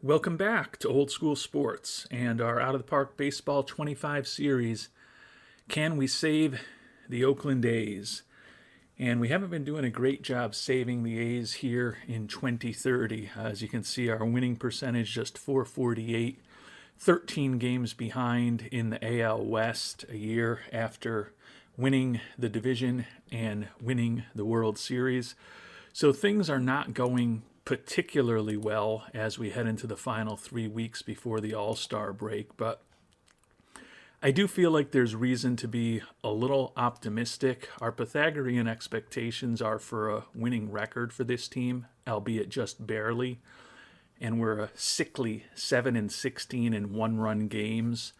Welcome back to Old School Sports and our Out of the Park Baseball 25 series. Can we save the Oakland A's? And we haven't been doing a great job saving the A's here in 2030. As you can see, our winning percentage just 448, 13 games behind in the AL West a year after winning the division and winning the World Series. So things are not going particularly well as we head into the final 3 weeks before the All-Star break, but I do feel like there's reason to be a little optimistic. Our Pythagorean expectations are for a winning record for this team, albeit just barely, and we're a sickly 7-16 in one-run games,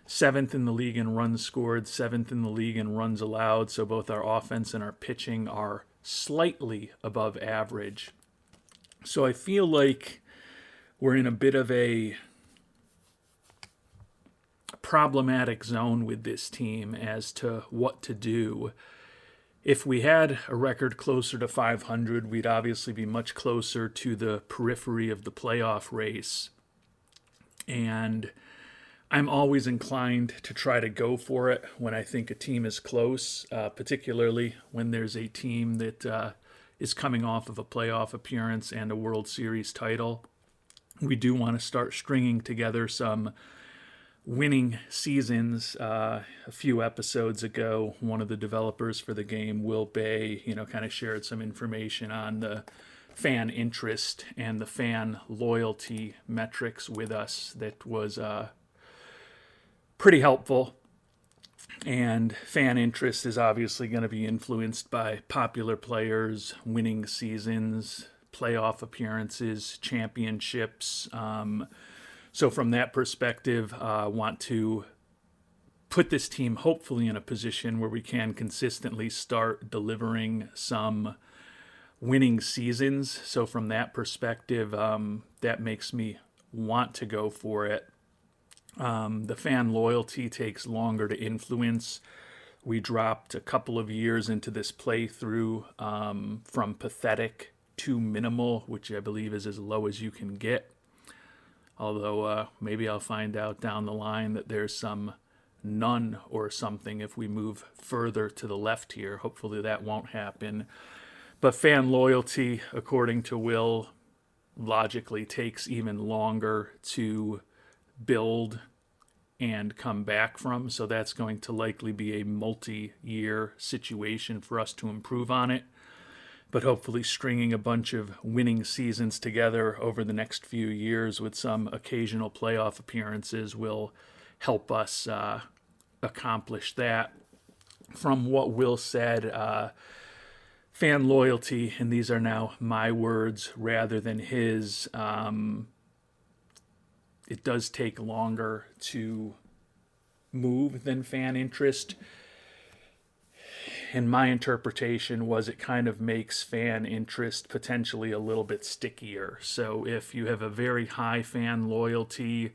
7th in the league in runs scored, 7th in the league in runs allowed, so both our offense and our pitching are slightly above average. So I feel like we're in a bit of a problematic zone with this team as to what to do. If we had a record closer to 500, we'd obviously be much closer to the periphery of the playoff race. And I'm always inclined to try to go for it when I think a team is close, particularly when there's a team that is coming off of a playoff appearance and a World Series title. We do want to start stringing together some winning seasons. A few episodes ago, one of the developers for the game, Will Bay, kind of shared some information on the fan interest and the fan loyalty metrics with us that was pretty helpful. And fan interest is obviously going to be influenced by popular players, winning seasons, playoff appearances, championships. So from that perspective, I want to put this team hopefully in a position where we can consistently start delivering some winning seasons. So from that perspective, that makes me want to go for it. The fan loyalty takes longer to influence. We dropped a couple of years into this playthrough from pathetic to minimal, which I believe is as low as you can get. Although maybe I'll find out down the line that there's some none or something if we move further to the left here. Hopefully that won't happen. But fan loyalty, according to Will, logically takes even longer to build and come back from. So that's going to likely be a multi-year situation for us to improve on it. But hopefully stringing a bunch of winning seasons together over the next few years with some occasional playoff appearances will help us accomplish that. From what Will said, fan loyalty, and these are now my words rather than his, it does take longer to move than fan interest. And my interpretation was it kind of makes fan interest potentially a little bit stickier. So if you have a very high fan loyalty,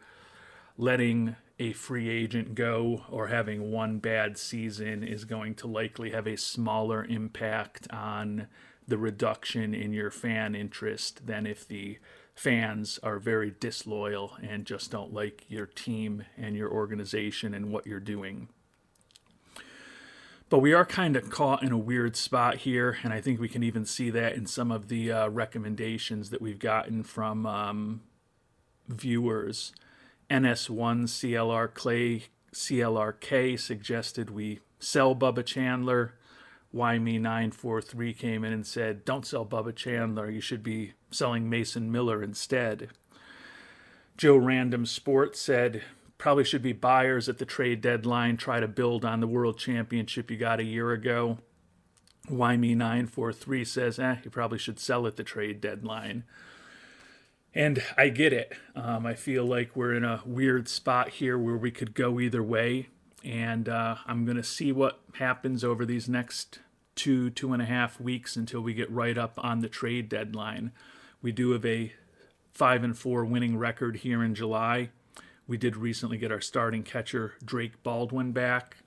letting a free agent go or having one bad season is going to likely have a smaller impact on the reduction in your fan interest than if the fans are very disloyal and just don't like your team and your organization and what you're doing. But we are kind of caught in a weird spot here, and I think we can even see that in some of the recommendations that we've gotten from viewers. NS1 CLRK suggested we sell Bubba Chandler. YMe943 came in and said, don't sell Bubba Chandler, you should be selling Mason Miller instead. Joe Random Sports said, probably should be buyers at the trade deadline, try to build on the world championship you got a year ago. YMe943 says, you probably should sell at the trade deadline. And I get it. I feel like we're in a weird spot here where we could go either way. And I'm going to see what happens over these next 2.5 weeks until we get right up on the trade deadline. We do have a 5-4 winning record here in July. We did recently get our starting catcher, Drake Baldwin, back.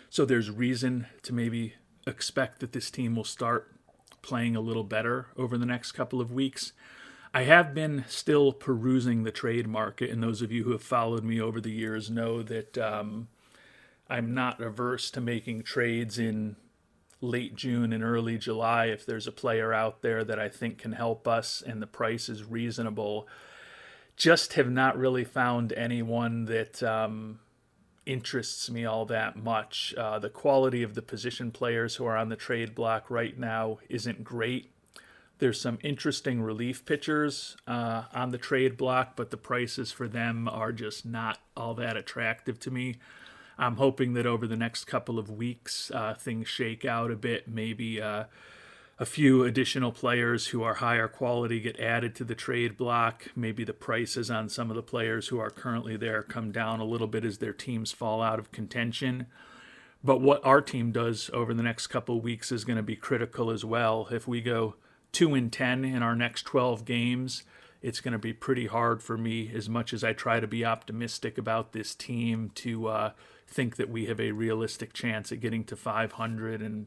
So there's reason to maybe expect that this team will start playing a little better over the next couple of weeks. I have been still perusing the trade market, and those of you who have followed me over the years know that I'm not averse to making trades in late June and early July if there's a player out there that I think can help us and the price is reasonable. Just have not really found anyone that interests me all that much. The quality of the position players who are on the trade block right now isn't great. There's some interesting relief pitchers on the trade block, but the prices for them are just not all that attractive to me. I'm hoping that over the next couple of weeks, things shake out a bit. Maybe a few additional players who are higher quality get added to the trade block. Maybe the prices on some of the players who are currently there come down a little bit as their teams fall out of contention. But what our team does over the next couple of weeks is going to be critical as well. If we go 2-10 in our next 12 games, it's going to be pretty hard for me, as much as I try to be optimistic about this team, to think that we have a realistic chance at getting to 500 and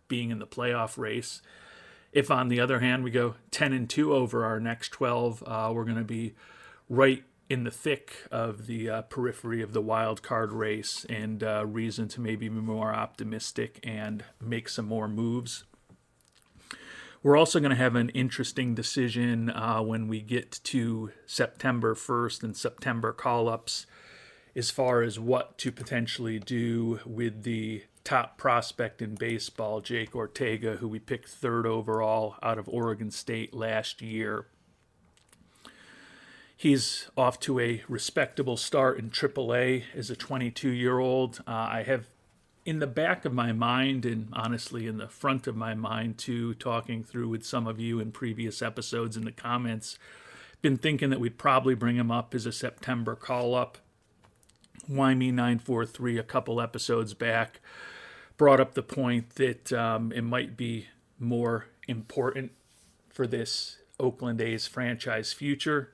being in the playoff race. If, on the other hand, we go 10-2 over our next 12, we're going to be right in the thick of the periphery of the wild card race, and reason to maybe be more optimistic and make some more moves. We're also going to have an interesting decision when we get to September 1st and September call-ups as far as what to potentially do with the top prospect in baseball, Jake Ortega, who we picked 3rd overall out of Oregon State last year. He's off to a respectable start in AAA as a 22-year-old. I have in the back of my mind, and honestly in the front of my mind too, talking through with some of you in previous episodes in the comments, been thinking that we'd probably bring him up as a September call-up. Wyme943 a couple episodes back brought up the point that it might be more important for this Oakland A's franchise future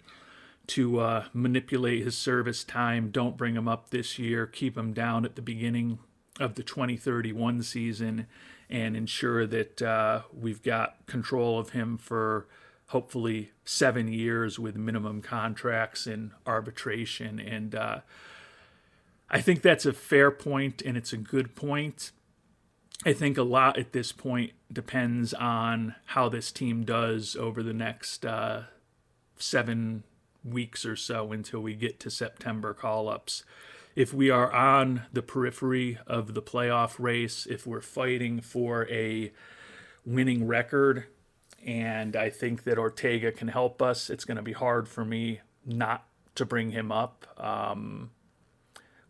to manipulate his service time. Don't bring him up this year. Keep him down at the beginning of the 2031 season and ensure that we've got control of him for hopefully 7 years with minimum contracts and arbitration. And I think that's a fair point, and it's a good point. I think a lot at this point depends on how this team does over the next 7 weeks or so until we get to September call-ups. If we are on the periphery of the playoff race, if we're fighting for a winning record, and I think that Ortega can help us, it's going to be hard for me not to bring him up.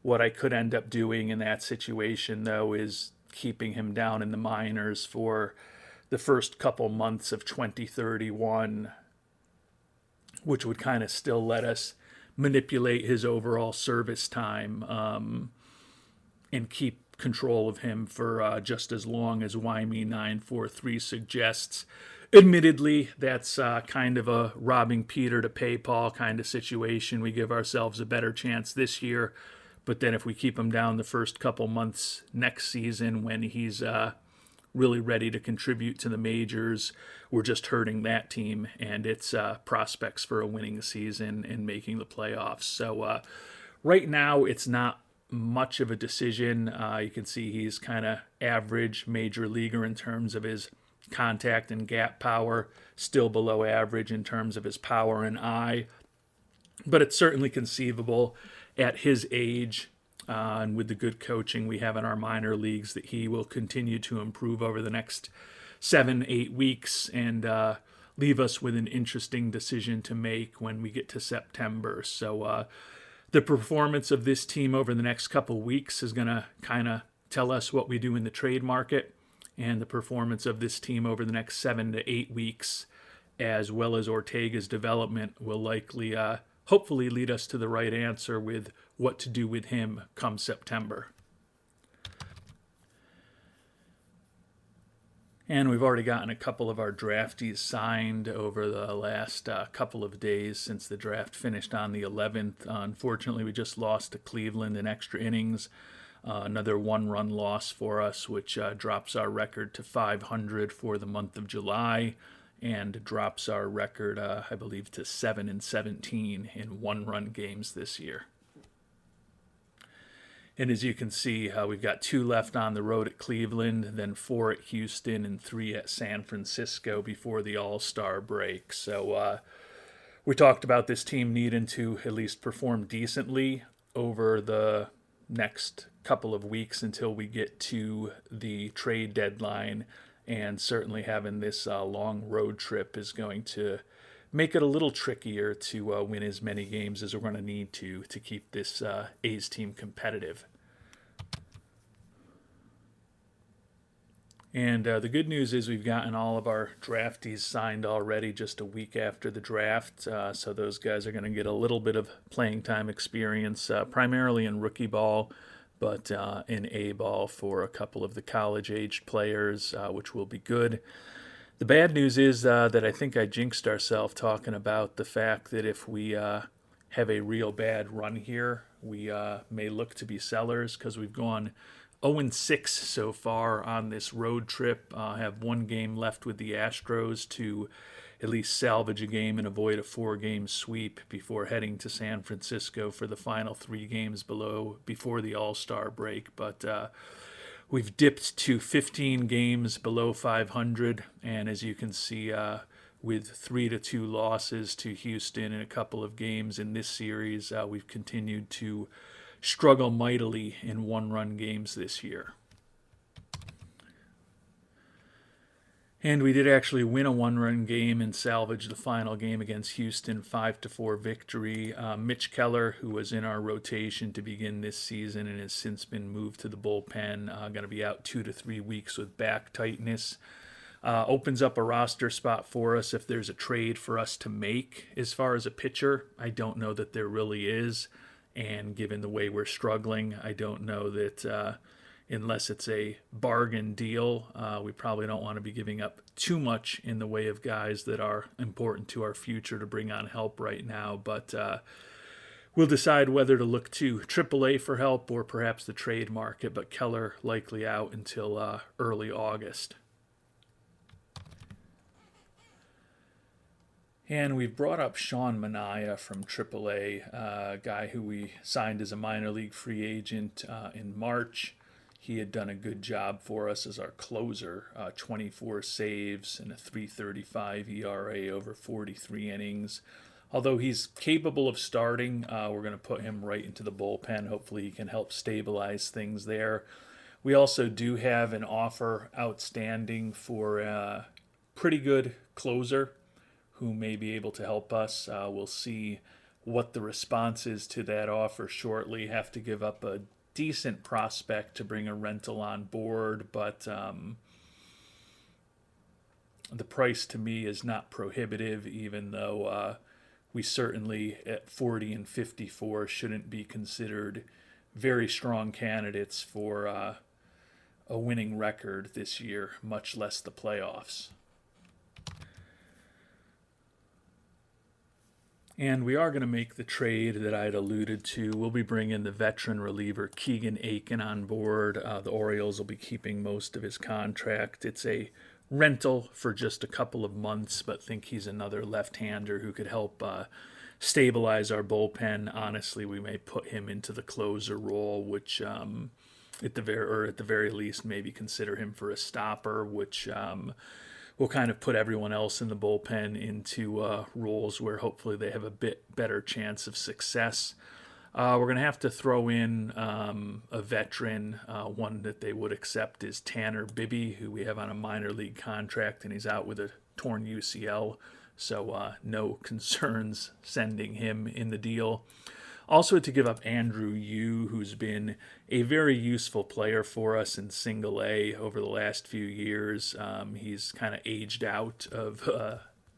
What I could end up doing in that situation, though, is keeping him down in the minors for the first couple months of 2031, which would kind of still let us manipulate his overall service time and keep control of him for just as long as Wyme943 suggests. Admittedly, that's kind of a robbing Peter to pay Paul kind of situation. We give ourselves a better chance this year, but then if we keep him down the first couple months next season when he's really ready to contribute to the majors, we're just hurting that team and its prospects for a winning season and making the playoffs. So right now, it's not much of a decision. You can see he's kind of average major leaguer in terms of his contact and gap power, still below average in terms of his power and eye. But it's certainly conceivable at his age and with the good coaching we have in our minor leagues that he will continue to improve over the next 7-8 weeks and leave us with an interesting decision to make when we get to September. So the performance of this team over the next couple weeks is going to kind of tell us what we do in the trade market, and the performance of this team over the next 7 to 8 weeks, as well as Ortega's development, will likely hopefully lead us to the right answer with what to do with him come September. And we've already gotten a couple of our draftees signed over the last couple of days since the draft finished on the 11th. Unfortunately, we just lost to Cleveland in extra innings. Another 1-run loss for us, which drops our record to 500 for the month of July. and drops our record, I believe, to 7-17 in one-run games this year. And as you can see, we've got 2 left on the road at Cleveland, then 4 at Houston, and 3 at San Francisco before the All-Star break. So we talked about this team needing to at least perform decently over the next couple of weeks until we get to the trade deadline. And certainly having this long road trip is going to make it a little trickier to win as many games as we're going to need to keep this A's team competitive. And the good news is we've gotten all of our draftees signed already just a week after the draft. So those guys are going to get a little bit of playing time experience, primarily in rookie ball, but in A ball for a couple of the college-aged players, which will be good. The bad news is that I think I jinxed ourselves talking about the fact that if we have a real bad run here, we may look to be sellers because we've gone 0-6 so far on this road trip. Have 1 game left with the Astros to at least salvage a game and avoid a 4-game sweep before heading to San Francisco for the final 3 games before the All-Star break. But we've dipped to 15 games below 500, and as you can see, with 3-2 losses to Houston in a couple of games in this series, we've continued to struggle mightily in one-run games this year. And we did actually win a one-run game and salvage the final game against Houston, 5-4 victory. Mitch Keller, who was in our rotation to begin this season and has since been moved to the bullpen, going to be out 2 to 3 weeks with back tightness. Opens up a roster spot for us if there's a trade for us to make. As far as a pitcher, I don't know that there really is. And given the way we're struggling, I don't know that unless it's a bargain deal, we probably don't want to be giving up too much in the way of guys that are important to our future to bring on help right now. But we'll decide whether to look to AAA for help or perhaps the trade market, but Keller likely out until early August. And we've brought up Sean Manaea from AAA, a guy who we signed as a minor league free agent in March. He had done a good job for us as our closer, 24 saves and a 3.35 ERA over 43 innings. Although he's capable of starting, we're going to put him right into the bullpen. Hopefully he can help stabilize things there. We also do have an offer outstanding for a pretty good closer who may be able to help us. We'll see what the response is to that offer shortly. Have to give up a decent prospect to bring a rental on board, but the price to me is not prohibitive, even though we certainly at 40 and 54 shouldn't be considered very strong candidates for a winning record this year, much less the playoffs. And we are going to make the trade that I had alluded to. We'll be bringing the veteran reliever Keegan Aen on board. The Orioles will be keeping most of his contract. It's a rental for just a couple of months, but think he's another left-hander who could help stabilize our bullpen. Honestly, we may put him into the closer role, which at the very least maybe consider him for a stopper, which we'll kind of put everyone else in the bullpen into roles where hopefully they have a bit better chance of success. We're going to have to throw in a veteran. One that they would accept is Tanner Bibby, who we have on a minor league contract, and he's out with a torn UCL, so no concerns sending him in the deal. Also to give up Andrew Yu, who's been a very useful player for us in single A over the last few years. He's kind of aged out of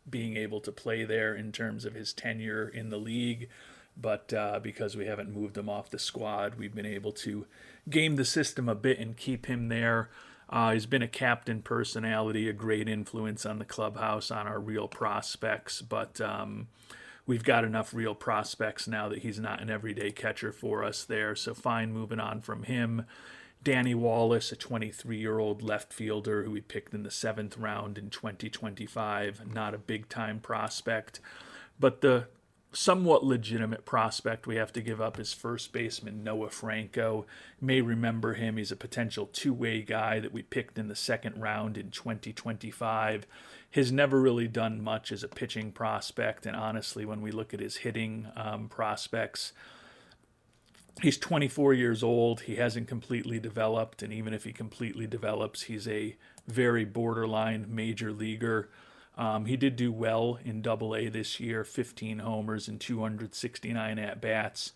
being able to play there in terms of his tenure in the league. But because we haven't moved him off the squad, we've been able to game the system a bit and keep him there. He's been a captain personality, a great influence on the clubhouse, on our real prospects, but we've got enough real prospects now that he's not an everyday catcher for us there, so fine moving on from him. Danny Wallace, a 23-year-old left fielder who we picked in the 7th round in 2025, not a big-time prospect. But the somewhat legitimate prospect we have to give up is first baseman Noah Franco. You may remember him. He's a potential two-way guy that we picked in the 2nd round in 2025. Has never really done much as a pitching prospect, and honestly, when we look at his hitting prospects, he's 24 years old. He hasn't completely developed, and even if he completely develops, he's a very borderline major leaguer. He did do well in Double-A this year, 15 homers and 269 at-bats.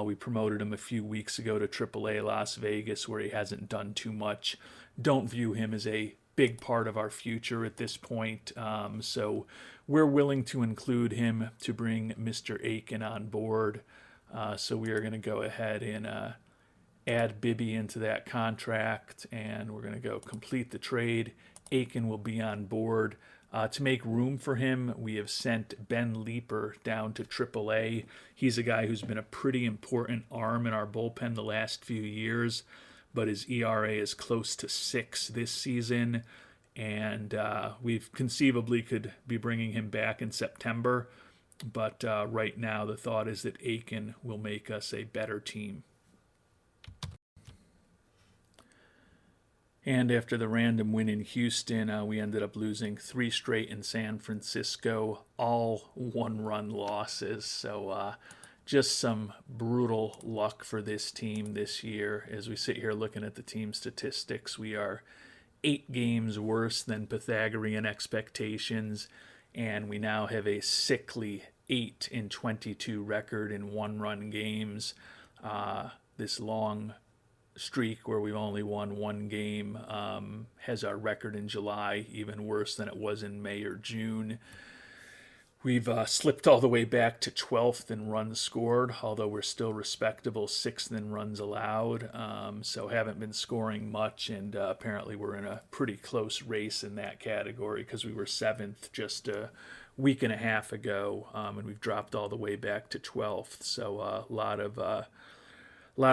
We promoted him a few weeks ago to Triple-A Las Vegas, where he hasn't done too much. Don't view him as a big part of our future at this point, so we're willing to include him to bring Mr. Aen on board. So we are going to go ahead and add Bibby into that contract, and we're going to go complete the trade. Aen will be on board. To make room for him, we have sent Ben Leeper down to AAA. He's a guy who's been a pretty important arm in our bullpen the last few years, but his ERA is close to 6 this season, and we've conceivably could be bringing him back in September. But right now, the thought is that Aen will make us a better team. And after the random win in Houston, we ended up losing 3 straight in San Francisco, all 1-run losses. So just some brutal luck for this team this year. As we sit here looking at the team statistics, we are 8 games worse than Pythagorean expectations, and we now have a sickly 8-22 record in 1-run games. This long streak where we've only won 1 game has our record in July even worse than it was in May or June. We've slipped all the way back to 12th in runs scored, although we're still respectable 6th in runs allowed. So haven't been scoring much, and apparently we're in a pretty close race in that category because we were 7th just a week and a half ago, and we've dropped all the way back to 12th. So a lot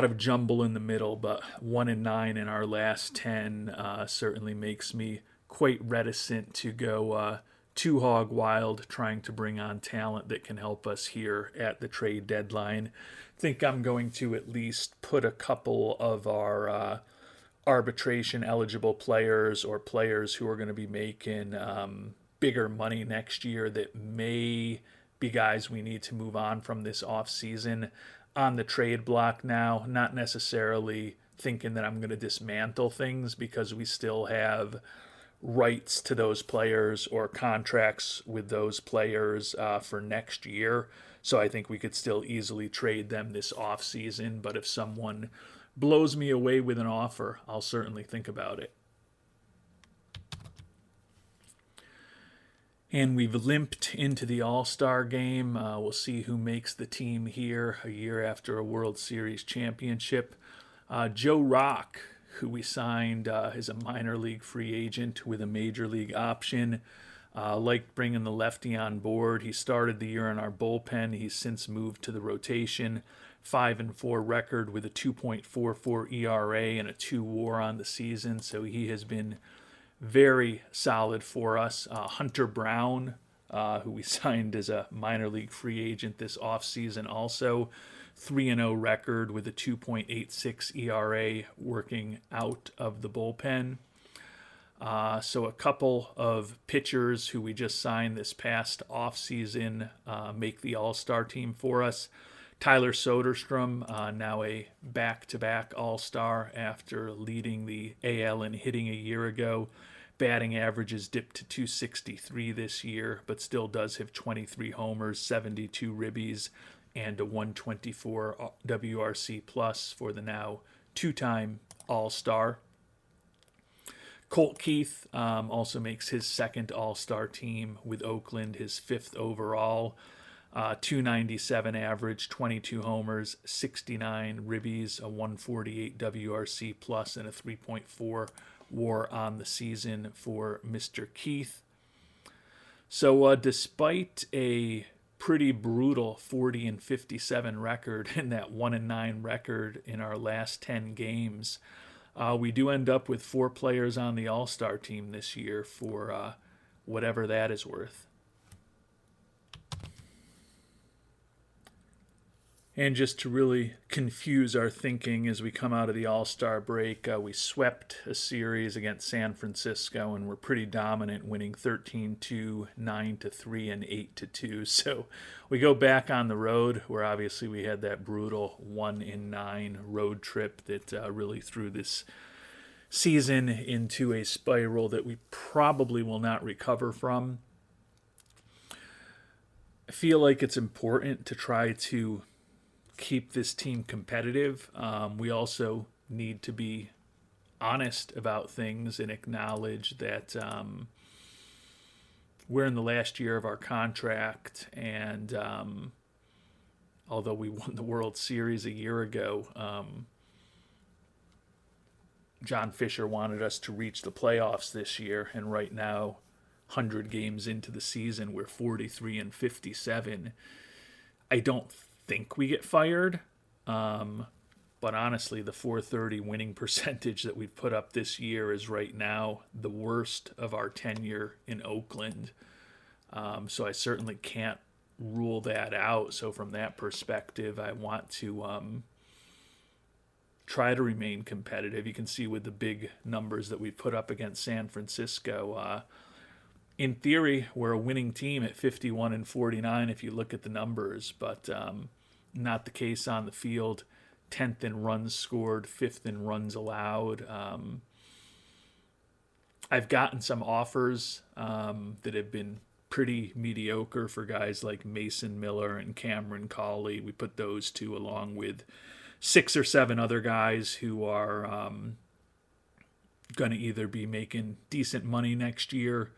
of jumble in the middle, but 1-9 in our last 10 certainly makes me quite reticent to go too hog wild trying to bring on talent that can help us here at the trade deadline. I think I'm going to at least put a couple of our arbitration eligible players or players who are going to be making bigger money next year that may be guys we need to move on from this offseason on the trade block now, not necessarily thinking that I'm going to dismantle things because we still have rights to those players or contracts with those players for next year. So I think we could still easily trade them this offseason. But if someone blows me away with an offer, I'll certainly think about it. And we've limped into the All-Star game. We'll see who makes the team here a year after a World Series championship. Joe Rock, who we signed as a minor league free agent with a major league option. Liked bringing the lefty on board. He started the year in our bullpen. He's since moved to the rotation. 5-4 record with a 2.44 ERA and a 2 WAR on the season. So he has been very solid for us. Hunter Brown, who we signed as a minor league free agent this offseason, also 3-0 record with a 2.86 ERA working out of the bullpen. So a couple of pitchers who we just signed this past offseason make the All-Star team for us. Tyler Soderstrom, now a back-to-back All-Star after leading the AL in hitting a year ago. Batting averages dipped to 263 this year, but still does have 23 homers, 72 ribbies, and a 124 WRC plus for the now 2-time All-Star. Colt Keith also makes his 2nd All-Star team with Oakland, his 5th overall. 297 average, 22 homers, 69 ribbies, a 148 WRC plus, and a 3.4 WAR on the season for Mr. Keith. So despite a pretty brutal 40-57 record and that 1-9 record in our last 10 games, We do end up with 4 players on the All-Star team this year for whatever that is worth. And just to really confuse our thinking as we come out of the All-Star break, we swept a series against San Francisco and were pretty dominant, winning 13-2, 9-3, and 8-2. So we go back on the road, where obviously we had that brutal 1-9 road trip that really threw this season into a spiral that we probably will not recover from. I feel like it's important to try to keep this team competitive. We also need to be honest about things and acknowledge that we're in the last year of our contract, and although we won the World Series a year ago, John Fisher wanted us to reach the playoffs this year, and right now, 100 games into the season, we're 43-57. I don't think we get fired, but honestly, the .430 winning percentage that we've put up this year is right now the worst of our tenure in Oakland. So I certainly can't rule that out. So from that perspective, I want to try to remain competitive. You can see with the big numbers that we put up against San Francisco, in theory, we're a winning team at 51-49 if you look at the numbers, but not the case on the field. 10th in runs scored, 5th in runs allowed. I've gotten some offers that have been pretty mediocre for guys like Mason Miller and Cameron Cawley. We put those two along with 6 or 7 other guys who are going to either be making decent money next year,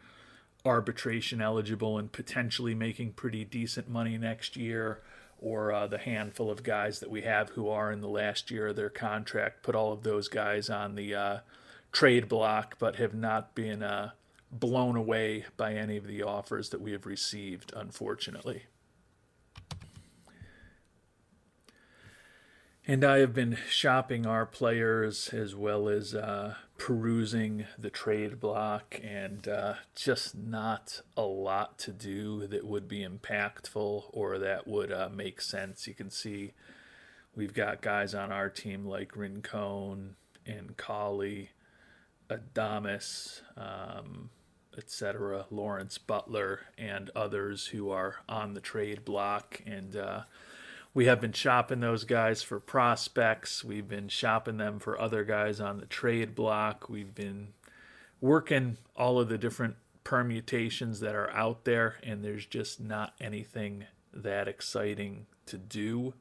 arbitration eligible, and potentially making pretty decent money next year, or the handful of guys that we have who are in the last year of their contract. Put all of those guys on the trade block, but have not been blown away by any of the offers that we have received, unfortunately. And I have been shopping our players as well as perusing the trade block, and just not a lot to do that would be impactful or that would make sense. You can see we've got guys on our team like Rincon and Cawley, Adames, etc., Lawrence Butler, and others who are on the trade block. And we have been shopping those guys for prospects. We've been shopping them for other guys on the trade block. We've been working all of the different permutations that are out there, and there's just not anything that exciting to do.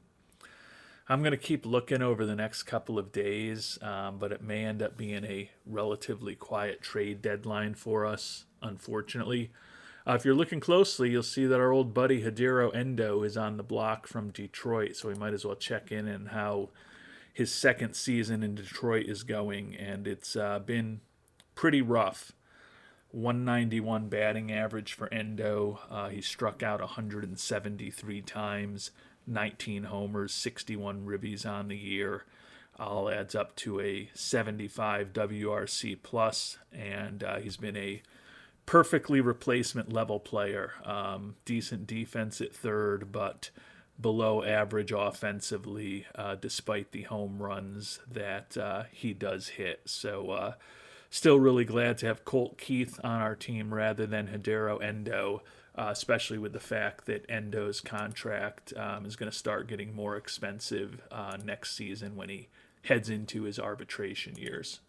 I'm going to keep looking over the next couple of days, but it may end up being a relatively quiet trade deadline for us, unfortunately. If you're looking closely, you'll see that our old buddy Hidero Endo is on the block from Detroit, so we might as well check in on how his second season in Detroit is going, and it's been pretty rough. 191 batting average for Endo. He struck out 173 times, 19 homers, 61 ribbies on the year. All adds up to a 75 WRC plus, and he's been a perfectly replacement level player. Decent defense at third, but below average offensively, despite the home runs that he does hit. So still really glad to have Colt Keith on our team rather than Hidero Endo, especially with the fact that Endo's contract is going to start getting more expensive next season when he heads into his arbitration years.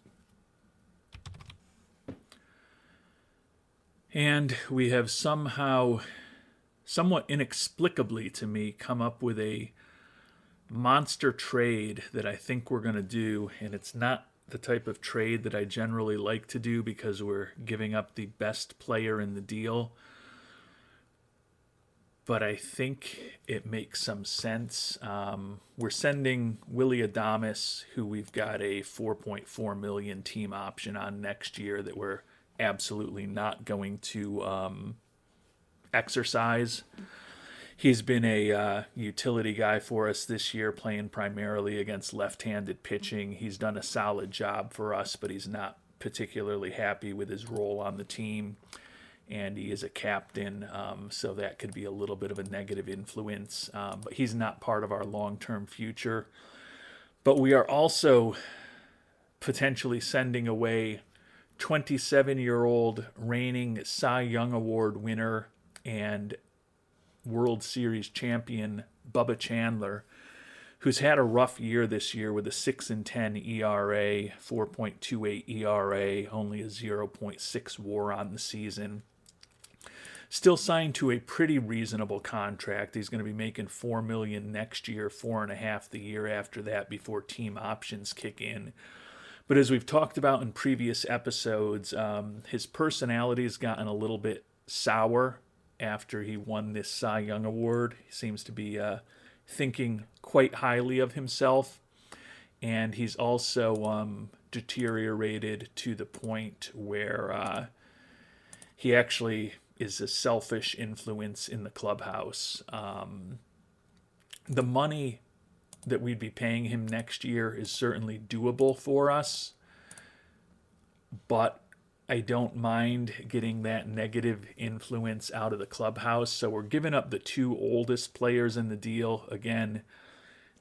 And we have somehow, somewhat inexplicably to me, come up with a monster trade that I think we're going to do. And it's not the type of trade that I generally like to do because we're giving up the best player in the deal. But I think it makes some sense. We're sending Willy Adames, who we've got a $4.4 million team option on next year that we're absolutely not going to exercise. He's been a utility guy for us this year, playing primarily against left-handed pitching. He's done a solid job for us, but he's not particularly happy with his role on the team. And he is a captain, so that could be a little bit of a negative influence. But he's not part of our long-term future. But we are also potentially sending away 27-year-old reigning Cy Young Award winner and World Series champion Bubba Chandler, who's had a rough year this year with a 6.10 ERA, 4.28 ERA, only a 0.6 WAR on the season. Still signed to a pretty reasonable contract. He's going to be making $4 million next year, $4.5 million the year after that before team options kick in. But as we've talked about in previous episodes, his personality has gotten a little bit sour after he won this Cy Young Award. He seems to be thinking quite highly of himself, and he's also deteriorated to the point where he actually is a selfish influence in the clubhouse. The money that we'd be paying him next year is certainly doable for us, but I don't mind getting that negative influence out of the clubhouse. So we're giving up the two oldest players in the deal, again,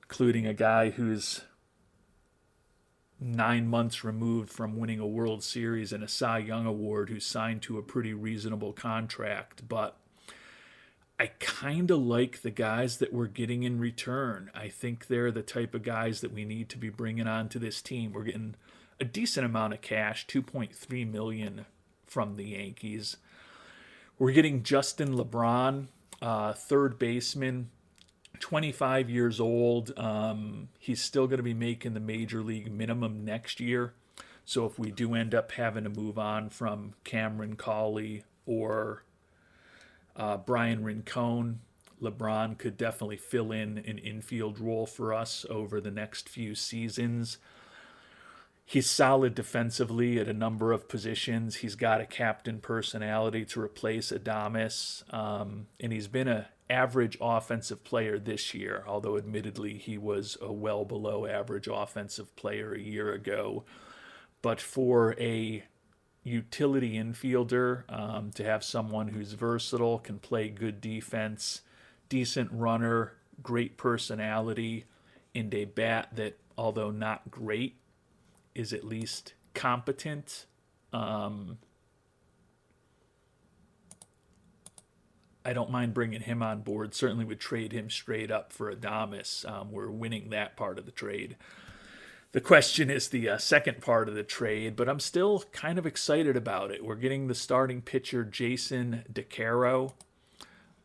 including a guy who's 9 months removed from winning a World Series and a Cy Young Award, who's signed to a pretty reasonable contract. But I kind of like the guys that we're getting in return. I think they're the type of guys that we need to be bringing onto this team. We're getting a decent amount of cash, $2.3 million from the Yankees. We're getting Justin LeBron, third baseman, 25 years old. He's still going to be making the major league minimum next year. So if we do end up having to move on from Cameron Cawley or Brian Rincon, LeBron could definitely fill in an infield role for us over the next few seasons. He's solid defensively at a number of positions. He's got a captain personality to replace Adames, and he's been an average offensive player this year, although admittedly he was a well below average offensive player a year ago. But for a utility infielder, to have someone who's versatile, can play good defense, decent runner, great personality, and a bat that, although not great, is at least competent. I don't mind bringing him on board. Certainly would trade him straight up for Adames. We're winning that part of the trade. The question is the second part of the trade, but I'm still kind of excited about it. We're getting the starting pitcher Jason DeCaro,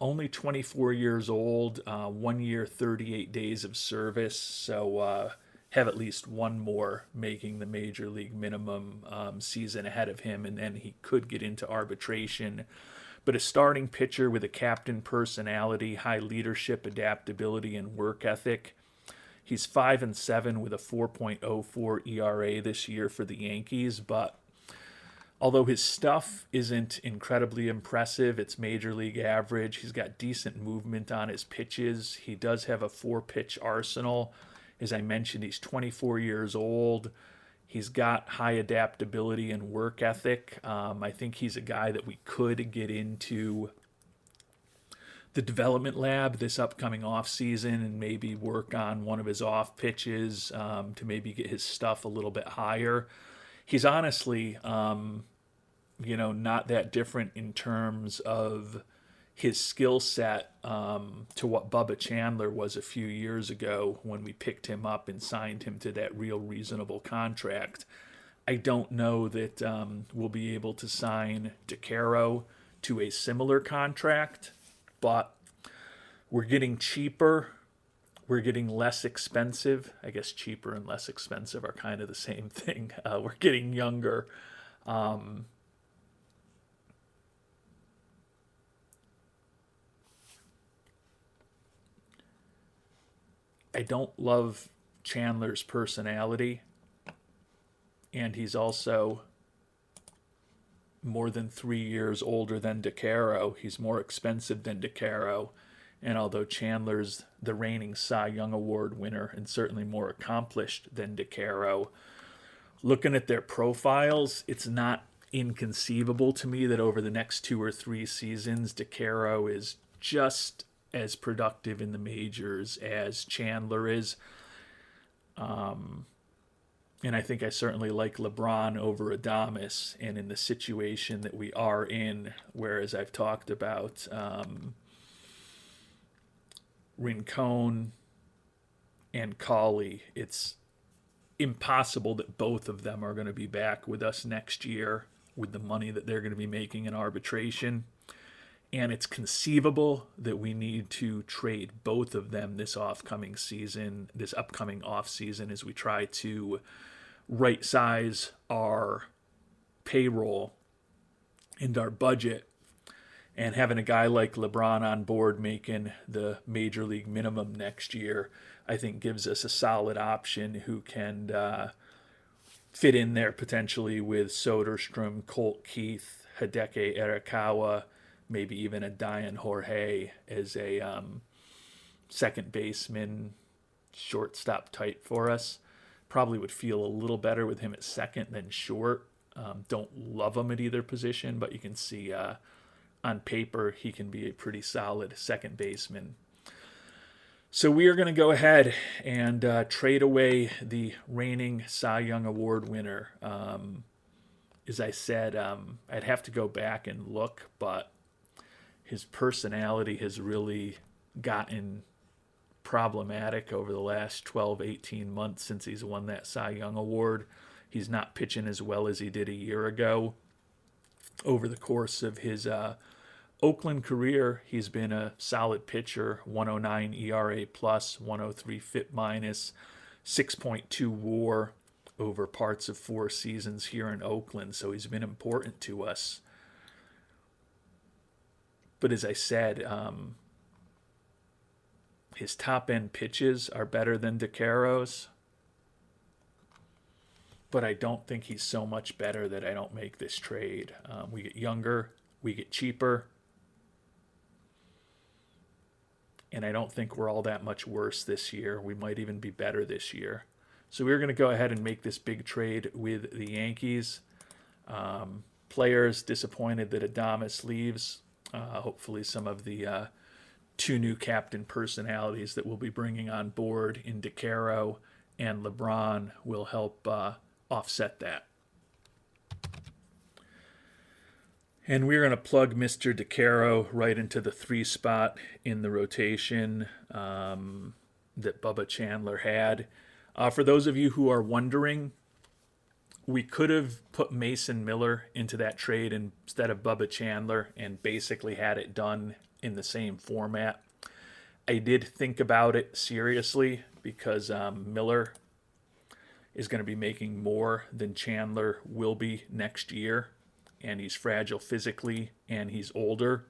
only 24 years old, 1 year, 38 days of service, so have at least one more making the major league minimum season ahead of him, and then he could get into arbitration. But a starting pitcher with a captain personality, high leadership, adaptability, and work ethic. He's 5-7 with a 4.04 ERA this year for the Yankees, but although his stuff isn't incredibly impressive, it's major league average. He's got decent movement on his pitches. He does have a 4-pitch arsenal. As I mentioned, he's 24 years old. He's got high adaptability and work ethic. I think he's a guy that we could get into the development lab this upcoming off season and maybe work on one of his off pitches to maybe get his stuff a little bit higher. He's honestly, not that different in terms of his skill set to what Bubba Chandler was a few years ago when we picked him up and signed him to that real reasonable contract. I don't know that we'll be able to sign DeCaro to a similar contract, but we're getting cheaper. We're getting less expensive. I guess cheaper and less expensive are kind of the same thing. We're getting younger. I don't love Chandler's personality, and he's also more than 3 years older than DeCaro. He's more expensive than DeCaro, And although Chandler's the reigning Cy Young Award winner and certainly more accomplished than DeCaro, looking at their profiles, it's not inconceivable to me that over the next 2 or 3 seasons, DeCaro is just as productive in the majors as Chandler is. And I think I certainly like LeBron over Adames. And in the situation that we are in, whereas I've talked about Rincon and Cauley, it's impossible that both of them are going to be back with us next year with the money that they're going to be making in arbitration. And it's conceivable that we need to trade both of them this upcoming off season, as we try to right size our payroll and our budget. And having a guy like LeBron on board making the major league minimum next year, I think gives us a solid option who can fit in there potentially with Soderstrom, Colt Keith, Hideki Arakawa, maybe even a Dian Jorge as a second baseman, shortstop type for us. Probably would feel a little better with him at second than short. Don't love him at either position, but you can see on paper he can be a pretty solid second baseman. So we are going to go ahead and trade away the reigning Cy Young Award winner. As I said, I'd have to go back and look, but his personality has really gotten problematic over the last 12, 18 months since he's won that Cy Young Award. He's not pitching as well as he did a year ago. Over the course of his Oakland career, he's been a solid pitcher, 109 ERA plus, 103 FIP minus, 6.2 WAR over parts of 4 seasons here in Oakland. So he's been important to us. But as I said, his top-end pitches are better than DeCaro's. But I don't think he's so much better that I don't make this trade. We get younger, we get cheaper, and I don't think we're all that much worse this year. We might even be better this year. So we're going to go ahead and make this big trade with the Yankees. Players disappointed that Adames leaves. Hopefully some of the 2 new captain personalities that we'll be bringing on board in DeCaro and LeBron will help offset that. And we're going to plug Mr. DeCaro right into the 3 spot in the rotation that Bubba Chandler had. For those of you who are wondering, we could have put Mason Miller into that trade instead of Bubba Chandler and basically had it done in the same format. I did think about it seriously because Miller is going to be making more than Chandler will be next year, and he's fragile physically and he's older.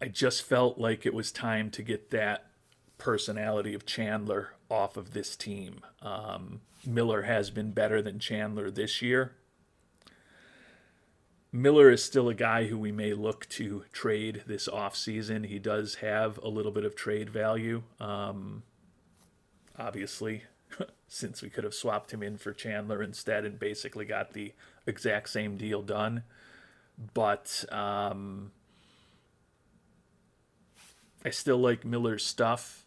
I just felt like it was time to get that personality of Chandler off of this team. Miller has been better than Chandler this year. Miller is still a guy who we may look to trade this offseason. He does have a little bit of trade value, obviously, since we could have swapped him in for Chandler instead and basically got the exact same deal done. But I still like Miller's stuff.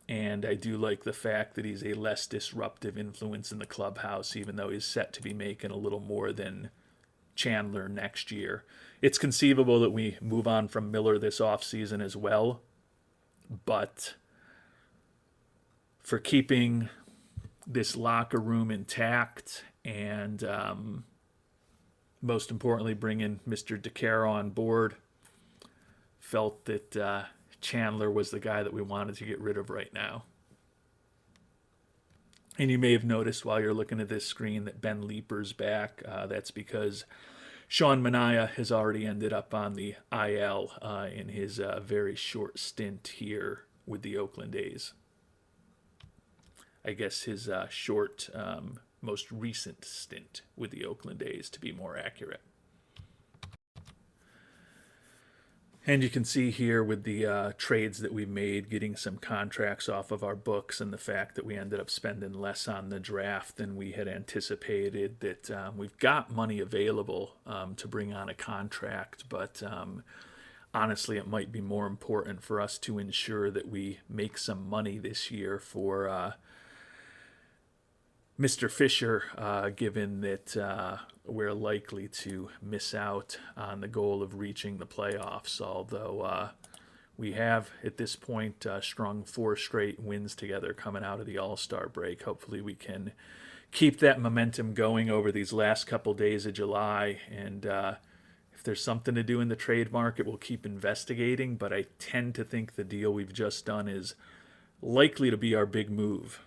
And I do like the fact that he's a less disruptive influence in the clubhouse, even though he's set to be making a little more than Chandler next year. It's conceivable that we move on from Miller this offseason as well. But for keeping this locker room intact and most importantly bringing Mr. DeCaro on board, felt that Chandler was the guy that we wanted to get rid of right now. And you may have noticed while you're looking at this screen that Ben Leeper's back. That's because Sean Manaea has already ended up on the IL in his very short stint here with the Oakland A's. I guess his most recent stint with the Oakland A's, to be more accurate. And you can see here with the trades that we made, getting some contracts off of our books, and the fact that we ended up spending less on the draft than we had anticipated, that we've got money available to bring on a contract, but honestly, it might be more important for us to ensure that we make some money this year for Mr. Fisher, given that we're likely to miss out on the goal of reaching the playoffs, although we have, at this point, strung 4 straight wins together coming out of the All-Star break. Hopefully we can keep that momentum going over these last couple days of July, and if there's something to do in the trade market, we'll keep investigating, but I tend to think the deal we've just done is likely to be our big move.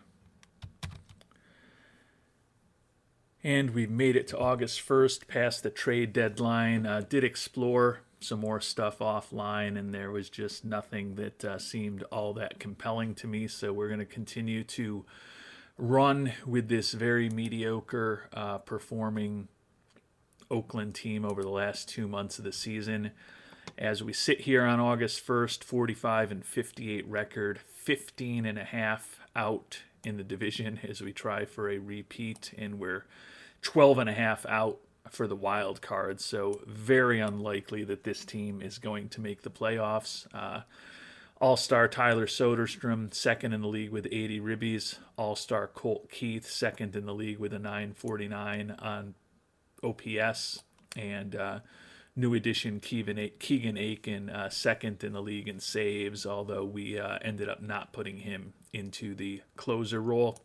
And we've made it to August 1st, past the trade deadline. Did explore some more stuff offline, and there was just nothing that seemed all that compelling to me. So we're going to continue to run with this very mediocre performing Oakland team over the last 2 months of the season. As we sit here on August 1st, 45-58 record, 15.5 out in the division as we try for a repeat, and we're 12.5 out for the wild card, so very unlikely that this team is going to make the playoffs. All-star Tyler Soderstrom, second in the league with 80 ribbies. All-star Colt Keith, second in the league with a 949 on OPS. And new addition Keegan Aen, second in the league in saves, although we ended up not putting him into the closer role.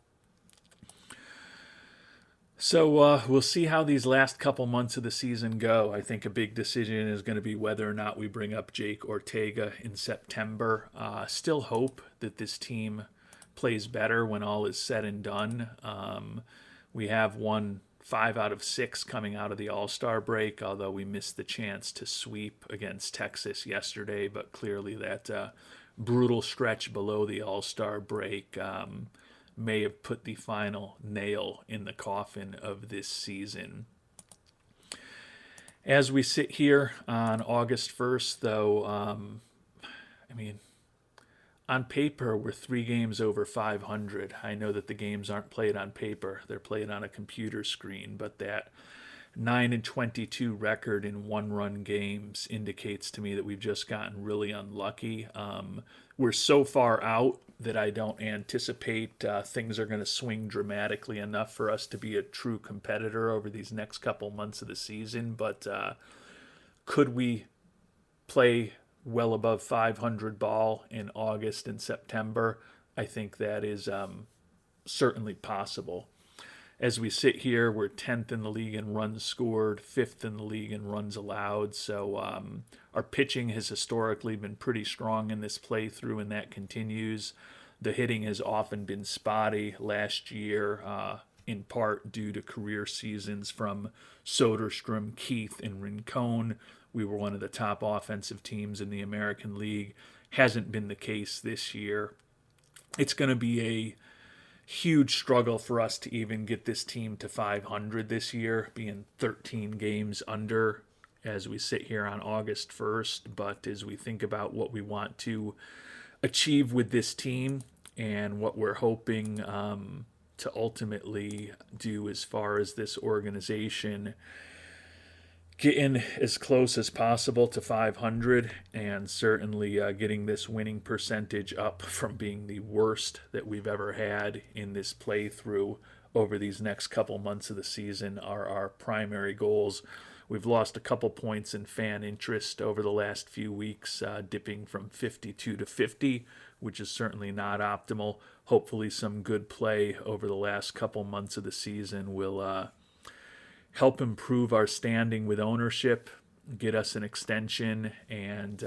So we'll see how these last couple months of the season go. I think a big decision is going to be whether or not we bring up Jake Ortega in September. Still hope that this team plays better when all is said and done. We have won 5 out of 6 coming out of the All-Star break, although we missed the chance to sweep against Texas yesterday, but clearly that brutal stretch below the All-Star break may have put the final nail in the coffin of this season. As we sit here on August 1st, though, on paper, we're 3 games over 500. I know that the games aren't played on paper. They're played on a computer screen, but that 9-22 record in one-run games indicates to me that we've just gotten really unlucky. We're so far out that I don't anticipate things are going to swing dramatically enough for us to be a true competitor over these next couple months of the season. But could we play well above 500 ball in August and September? I think that is certainly possible. As we sit here, we're 10th in the league in runs scored, 5th in the league in runs allowed. So our pitching has historically been pretty strong in this playthrough, and that continues. The hitting has often been spotty last year, in part due to career seasons from Soderstrom, Keith, and Rincon. We were one of the top offensive teams in the American League. Hasn't been the case this year. It's going to be a huge struggle for us to even get this team to 500 this year, being 13 games under as we sit here on August 1st. But as we think about what we want to achieve with this team and what we're hoping to ultimately do as far as this organization getting as close as possible to 500, and certainly getting this winning percentage up from being the worst that we've ever had in this playthrough over these next couple months of the season are our primary goals. We've lost a couple points in fan interest over the last few weeks, dipping from 52 to 50, which is certainly not optimal. Hopefully some good play over the last couple months of the season will help improve our standing with ownership, get us an extension, and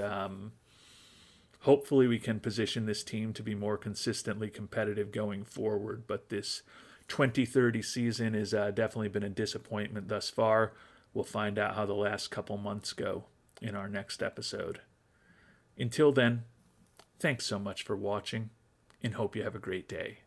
hopefully we can position this team to be more consistently competitive going forward. But this 2030 season has definitely been a disappointment thus far. We'll find out how the last couple months go in our next episode. Until then, thanks so much for watching, and hope you have a great day.